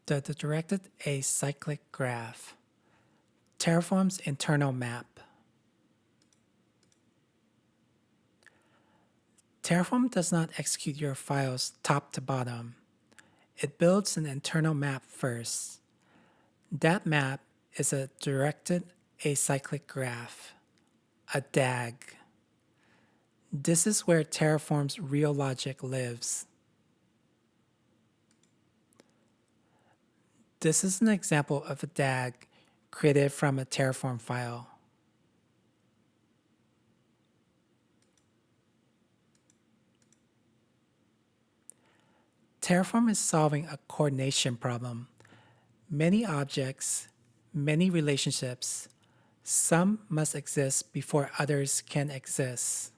The directed acyclic graph. Terraform's internal map. Terraform does not execute your files top to bottom. It builds an internal map first. That map is a directed acyclic graph, a DAG. This is where Terraform's real logic lives. This is an example of a DAG created from a Terraform file. Terraform is solving a coordination problem. Many objects, many relationships, some must exist before others can exist.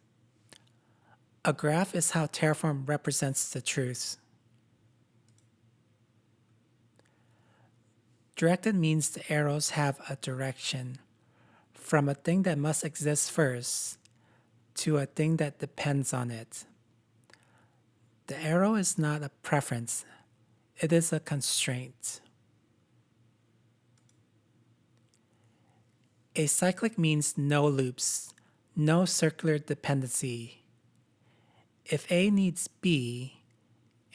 A graph is how Terraform represents the truth. Directed means the arrows have a direction, from a thing that must exist first to a thing that depends on it. The arrow is not a preference, it is a constraint. Acyclic means no loops, no circular dependency. If A needs B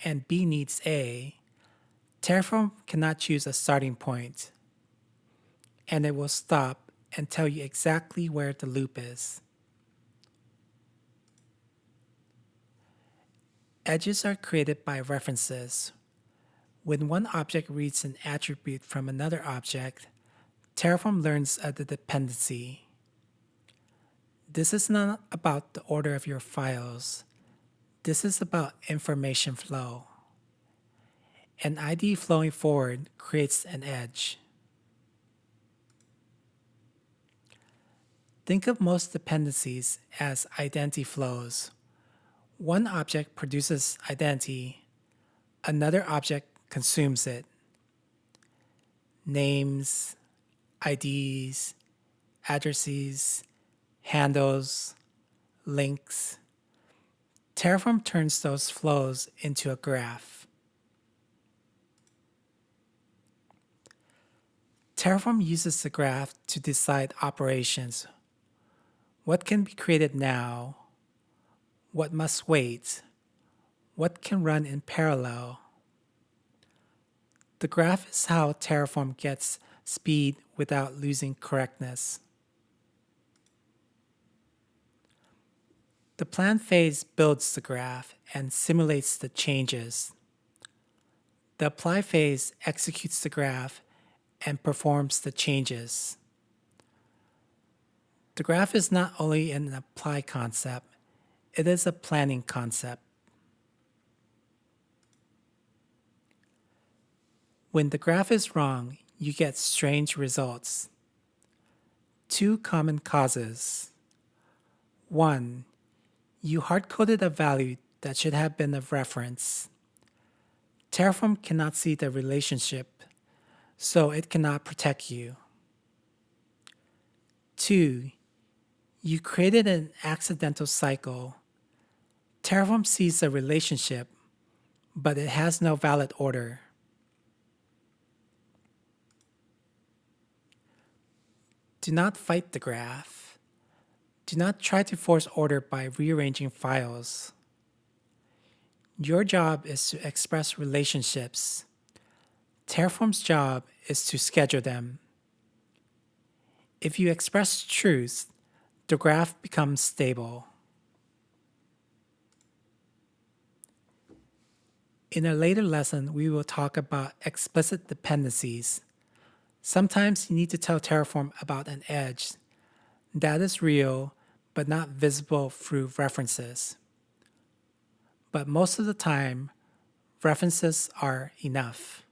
and B needs A, Terraform cannot choose a starting point, and it will stop and tell you exactly where the loop is. Edges are created by references. When one object reads an attribute from another object, Terraform learns the dependency. This is not about the order of your files. This is about information flow. An ID flowing forward creates an edge. Think of most dependencies as identity flows. One object produces identity, another object consumes it. Names, IDs, addresses, handles, links. Terraform turns those flows into a graph. Terraform uses the graph to decide operations. What can be created now? What must wait? What can run in parallel? The graph is how Terraform gets speed without losing correctness. The plan phase builds the graph and simulates the changes. The apply phase executes the graph and performs the changes. The graph is not only an apply concept, it is a planning concept. When the graph is wrong, you get strange results. Two common causes. 1. You hard-coded a value that should have been a reference. Terraform cannot see the relationship, so it cannot protect you. 2. You created an accidental cycle. Terraform sees the relationship, but it has no valid order. Do not fight the graph. Do not try to force order by rearranging files. Your job is to express relationships. Terraform's job is to schedule them. If you express truth, the graph becomes stable. In a later lesson, we will talk about explicit dependencies. Sometimes you need to tell Terraform about an edge that is real but not visible through references. But most of the time, references are enough.